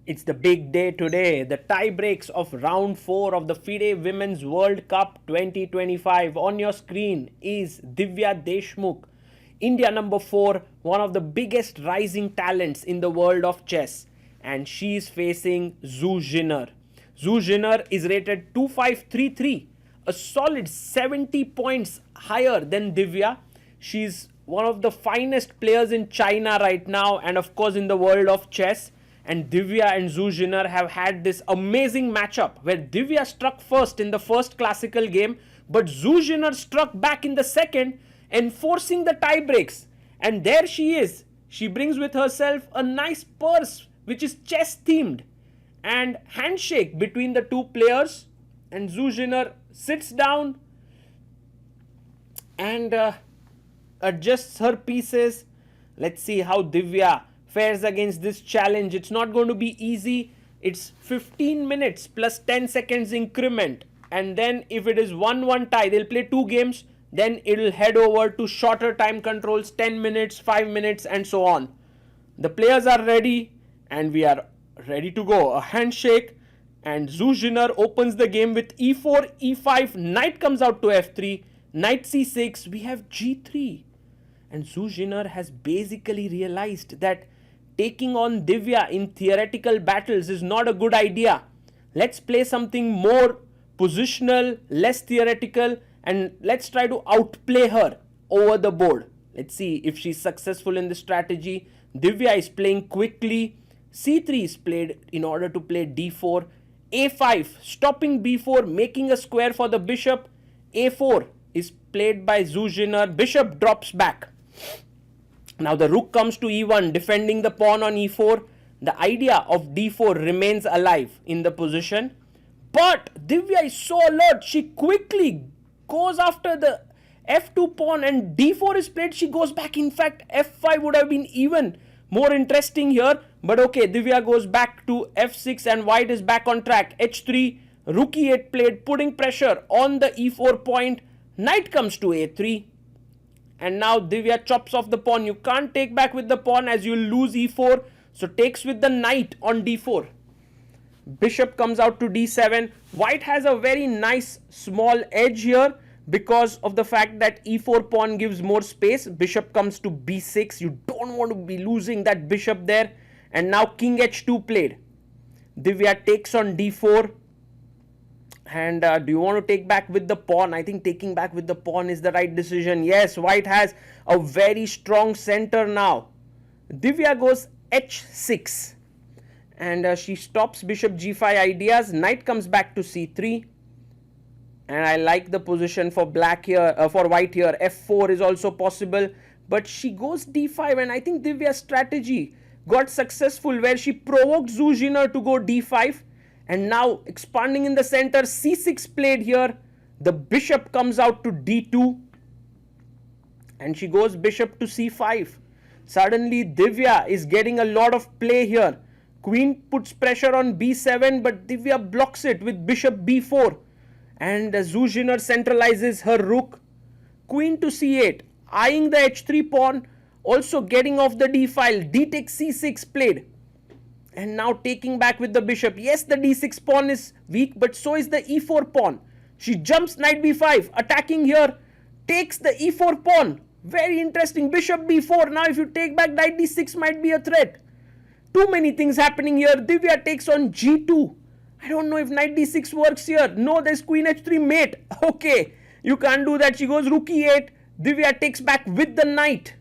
It's the big day today. The tiebreaks of round 4 of the FIDE Women's World Cup 2025. On your screen is Divya Deshmukh, India number 4, one of the biggest rising talents in the world of chess. And she is facing Zhu Jiner. Zhu Jiner is rated 2533, a solid 70 points higher than Divya. She's one of the finest players in China right now, and of course in the world of chess. And Divya and Zhu Jiner have had this amazing matchup where Divya struck first in the first classical game, but Zhu Jiner struck back in the second, enforcing the tiebreaks. And there she is. She brings with herself a nice purse which is chess themed, and handshake between the two players. And Zhu Jiner sits down and adjusts her pieces. Let's see how Divya fares against this challenge. It's not going to be easy. It's 15 minutes plus 10 seconds increment, and then if it is 1-1 tie, they'll play 2 games. Then it'll head over to shorter time controls, 10 minutes, 5 minutes, and so on. The players are ready and we are ready to go. A handshake, and Zhu Jiner opens the game with e4, e5, knight comes out to f3, knight c6, we have g3. And Zhu Jiner has basically realized that taking on Divya in theoretical battles is not a good idea. Let's play something more positional, less theoretical, and let's try to outplay her over the board. Let's see if she's successful in this strategy. Divya is playing quickly. c3 is played in order to play d4. a5, stopping b4, making a square for the bishop. a4 is played by Zhu Jiner. Bishop drops back. Now the rook comes to e1, defending the pawn on e4. The idea of d4 remains alive in the position. But Divya is so alert. She quickly goes after the f2 pawn, and d4 is played. She goes back. In fact, f5 would have been even more interesting here. But okay, Divya goes back to f6 and white is back on track. h3, rook e8 played, putting pressure on the e4 point. Knight comes to a3. And now Divya chops off the pawn. You can't take back with the pawn as you lose e4. So takes with the knight on d4. Bishop comes out to d7. White has a very nice small edge here because of the fact that e4 pawn gives more space. Bishop comes to b6. You don't want to be losing that bishop there. And now king h2 played. Divya takes on d4. And do you want to take back with the pawn? I think taking back with the pawn is the right decision. Yes, white has a very strong center now. Divya goes h6. And she stops bishop g5 ideas. Knight comes back to c3. And I like the position for black here, for white here. f4 is also possible. But she goes d5, and I think Divya's strategy got successful where she provoked Zhu Jiner to go d5. And now expanding in the center, c6 played here. The bishop comes out to d2. And she goes bishop to c5. Suddenly Divya is getting a lot of play here. Queen puts pressure on b7, but Divya blocks it with bishop b4. And Zhu Jiner centralizes her rook. Queen to c8, eyeing the h3 pawn, also getting off the d file. D takes c6 played. And now taking back with the bishop. Yes, the d6 pawn is weak, but so is the e4 pawn. She jumps knight b5, attacking here, takes the e4 pawn. Very interesting. Bishop b4. Now if you take back, knight d6 might be a threat. Too many things happening here. Divya takes on g2. I don't know if knight d6 works here. No, there's queen h3 mate. Okay, you can't do that. She goes rook e8. Divya takes back with the knight.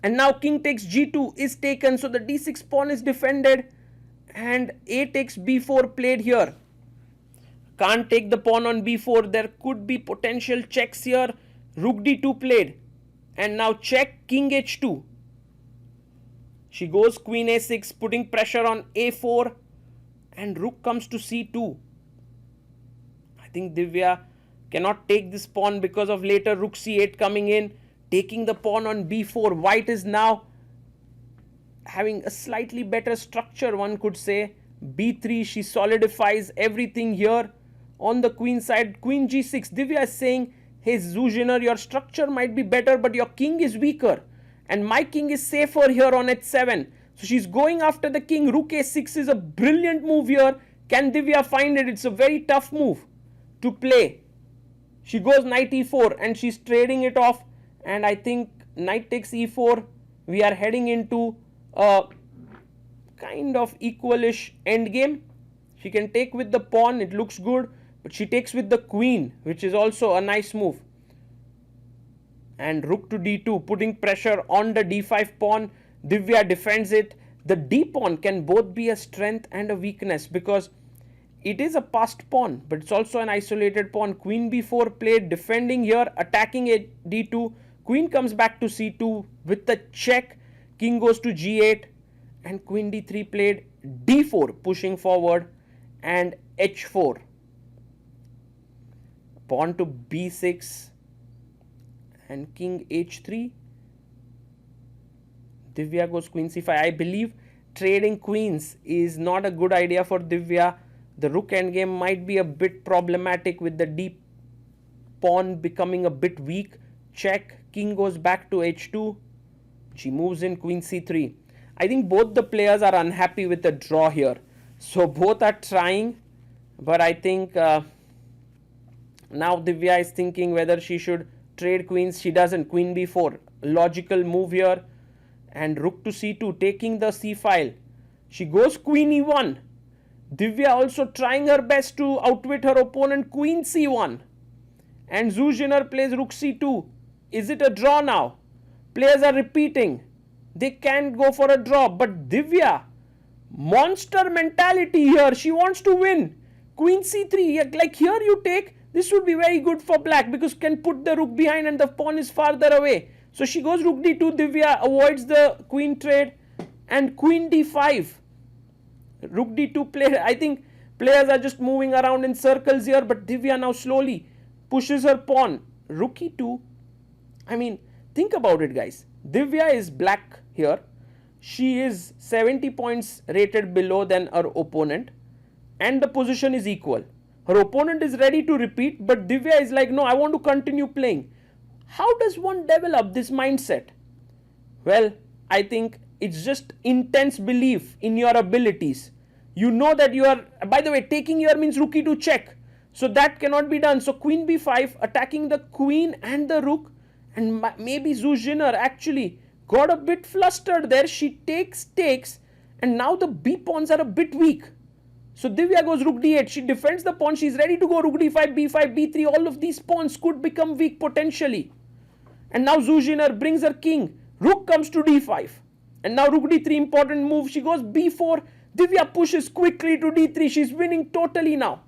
And now king takes g2 is taken. So the d6 pawn is defended. And a takes b4 played here. Can't take the pawn on b4. There could be potential checks here. Rook d2 played. And now check king h2. She goes queen a6, putting pressure on a4. And rook comes to c2. I think Divya cannot take this pawn because of later rook c8 coming in. Taking the pawn on b4. White is now having a slightly better structure, one could say. b3, she solidifies everything here. On the queen side, queen g6. Divya is saying, hey Zhu Jiner, your structure might be better, but your king is weaker. And my king is safer here on h7. So she's going after the king. Rook a6 is a brilliant move here. Can Divya find it? It's a very tough move to play. She goes knight e4 and she's trading it off. And I think knight takes e4. We are heading into a kind of equalish endgame. She can take with the pawn. It looks good. But she takes with the queen, which is also a nice move. And rook to d2, putting pressure on the d5 pawn. Divya defends it. The d pawn can both be a strength and a weakness because it is a passed pawn, but it's also an isolated pawn. Queen b4 played, defending here, attacking at d2. Queen comes back to c2 with the check. King goes to g8 and queen d3 played, d4 pushing forward and h4. Pawn to b6 and king h3. Divya goes queen c5. I believe trading queens is not a good idea for Divya. The rook endgame might be a bit problematic with the d pawn becoming a bit weak. Check. King goes back to h2. She moves in queen c3. I think both the players are unhappy with the draw here. So both are trying. But I think now Divya is thinking whether she should trade queens. She doesn't. Queen b4. Logical move here. And rook to c2, taking the c file. She goes queen e1. Divya also trying her best to outwit her opponent. Queen c1. And Zhu Jiner plays rook c2. Is it a draw now? Players are repeating. They can't go for a draw. But Divya, monster mentality here. She wants to win. Queen c3. Like here you take. This would be very good for black because can put the rook behind and the pawn is farther away. So she goes rook d2. Divya avoids the queen trade. And queen d5. Rook d2 play. I think players are just moving around in circles here. But Divya now slowly pushes her pawn. Rook e2. I mean, think about it, guys. Divya is black here. She is 70 points rated below than her opponent. And the position is equal. Her opponent is ready to repeat. But Divya is like, no, I want to continue playing. How does one develop this mindset? Well, I think it's just intense belief in your abilities. You know that you are, by the way, taking here means rook e2 check. So that cannot be done. So queen b5, attacking the queen and the rook. And maybe Zhu Jiner actually got a bit flustered there. She takes. And now the b pawns are a bit weak. So Divya goes rook d8. She defends the pawn. She's ready to go rook d5, b5, b3. All of these pawns could become weak potentially. And now Zhu Jiner brings her king. Rook comes to d5. And now rook d3, important move. She goes b4. Divya pushes quickly to d3. She's winning totally now.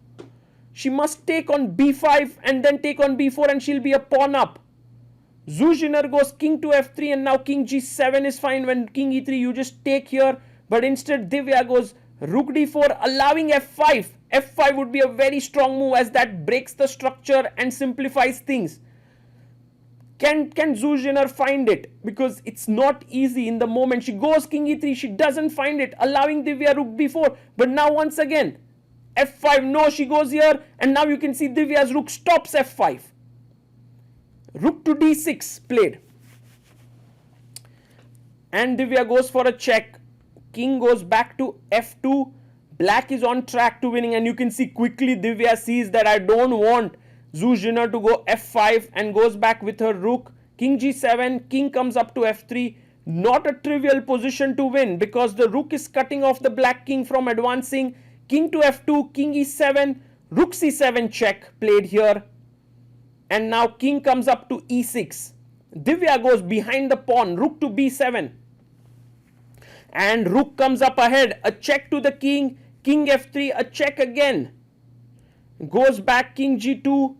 She must take on b5 and then take on b4 and she'll be a pawn up. Zhu Jiner goes king to f3 and now king g7 is fine. When king e3 you just take here. But instead Divya goes rook d4 allowing f5. f5 would be a very strong move as that breaks the structure and simplifies things. Can Zhu Jiner find it? Because it's not easy in the moment. She goes king e3. She doesn't find it. Allowing Divya rook b4. But now once again. f5. No, she goes here. And now you can see Divya's rook stops f5. Rook to d6 played. And Divya goes for a check. King goes back to f2. Black is on track to winning. And you can see quickly Divya sees that I don't want Zhu Jiner to go f5 and goes back with her rook. King g7, king comes up to f3. Not a trivial position to win because the rook is cutting off the black king from advancing. King to f2, king e7, rook c7 check played here. And now king comes up to e6. Divya goes behind the pawn, rook to b7. And rook comes up ahead, a check to the king, king f3, a check again. Goes back king g2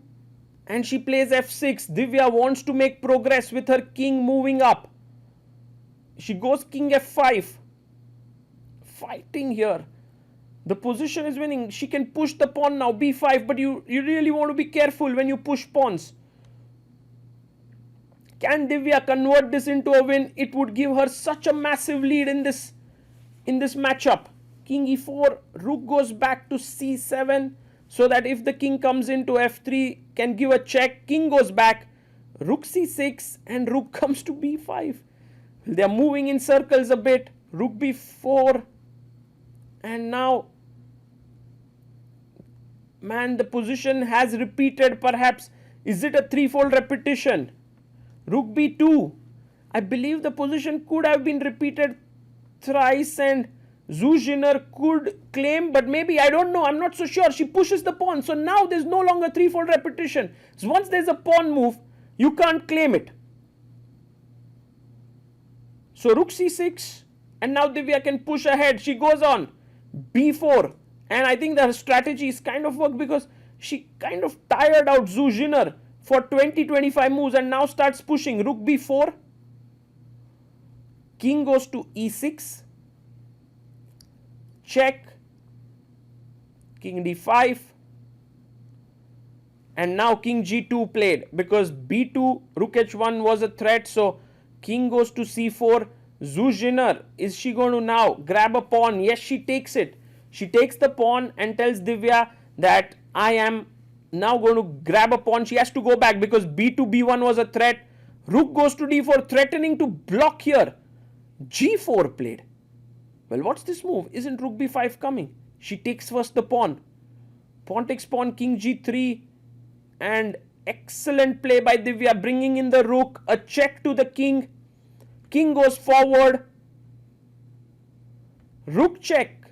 and she plays f6. Divya wants to make progress with her king moving up. She goes king f5. Fighting here. The position is winning. She can push the pawn now b5, but you really want to be careful when you push pawns. Can Divya convert this into a win? It would give her such a massive lead in this matchup. King e4, rook goes back to c7. So that if the king comes into f3, can give a check. King goes back, rook c6 and rook comes to b5. They are moving in circles a bit. Rook b4. And now, man, the position has repeated perhaps. Is it a threefold repetition? Rook b2. I believe the position could have been repeated thrice and Zhu Jiner could claim, but maybe, I don't know, I'm not so sure. She pushes the pawn. So now there's no longer threefold repetition. So once there's a pawn move, you can't claim it. So rook c6, and now Divya can push ahead. She goes on b4, and I think the strategy is kind of worked because she kind of tired out Zhu Jiner for 20-25 moves and now starts pushing. Rook b4, king goes to e6, check, king d5, and now king g2 played because b2, rook h1 was a threat. So king goes to c4. Zhu Jiner, is she going to now grab a pawn? Yes, she takes it. She takes the pawn and tells Divya that I am now going to grab a pawn. She has to go back because b2, b1 was a threat. Rook goes to d4, threatening to block here. g4 played. Well, what's this move? Isn't rook b5 coming? She takes first the pawn. Pawn takes pawn, king g3, and excellent play by Divya, bringing in the rook, a check to the king. King goes forward. Rook check.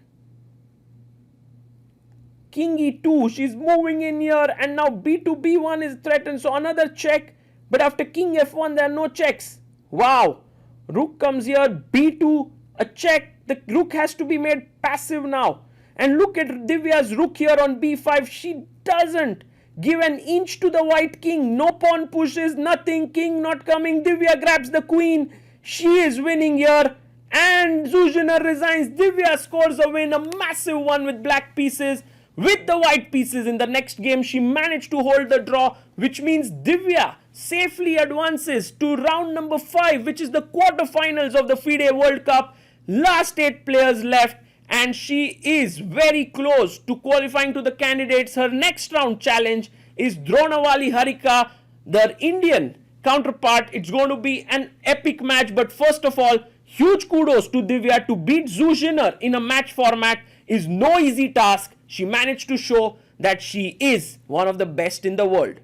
King e2. She's moving in here, and now b2, b1 is threatened. So another check. But after king f1, there are no checks. Wow. Rook comes here. b2, a check. The rook has to be made passive now. And look at Divya's rook here on b5. She doesn't give an inch to the white king. No pawn pushes, nothing. King not coming. Divya grabs the queen. She is winning here. And Zhu Jiner resigns. Divya scores a win, a massive one with black pieces. With the white pieces in the next game, she managed to hold the draw, which means Divya safely advances to round number 5, which is the quarterfinals of the FIDE World Cup. Last 8 players left, and she is very close to qualifying to the candidates. Her next round challenge is Dronawali Harika, the Indian counterpart. It's going to be an epic match, but first of all, huge kudos to Divya. To beat Zhu Jiner in a match format is no easy task. She managed to show that she is one of the best in the world.